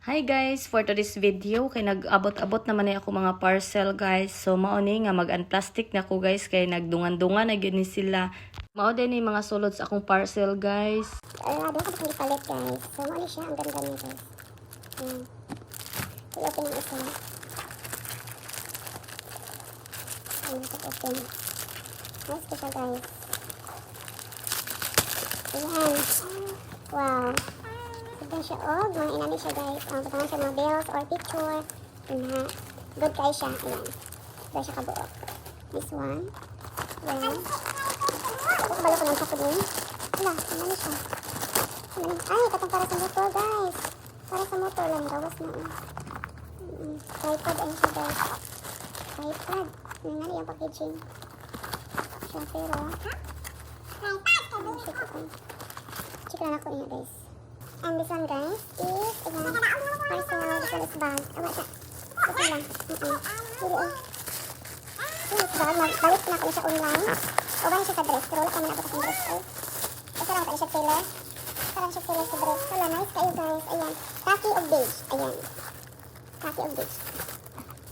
Hi guys, for today's video kay nag-abot-abot naman ay ako mga parcel guys. So mao ni nga mag-unplastic na ko guys kay nagdungan-dungan na gyud ni sila. Mao din ni mga sulod sa akong parcel guys. Doon ka pa palit guys. So mao ni siya ang ganda niya guys. I-open ang isa. Open. Nice pa siya guys. Ayan. Wow. Ganda siya mga inani siya guys. Patangan siya mga bills or picture. Good kayo siya. Ayan. Ganda siya kabuo. This one. Ayan. Ako kabalo ko ng sakod niya. Wala, inani siya. Ay, katong para sa motor guys. Para sa motor lang. Gawas na. Tripod ayun siya guys. Tripod. Nari yung packaging. Siya pero. Check lang ako niya guys. And this one guys is parcel. This one is bag. Awa siya. Ito lang. This bag. Balik na ako siya online. O ba siya sa dress. Pero wala kami na sa dress. Kasi lang tayo siya tailor. Parang siya tailor sa dress. Wala, nice kayo guys. Ayan. Khaki of beige. Ayan. Khaki of beige.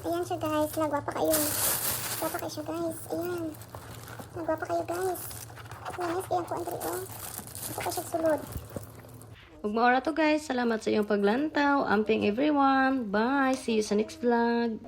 Ayan siya guys. Nagwapa kayo. Nagwapa kayo siya guys. Ayan. Nagwapa kayo guys. Nice kayang po ang trio. Ito pa siya sulod. Ug mao ra to guys. Salamat sa iyong paglantaw. Amping everyone. Bye. See you sa next vlog.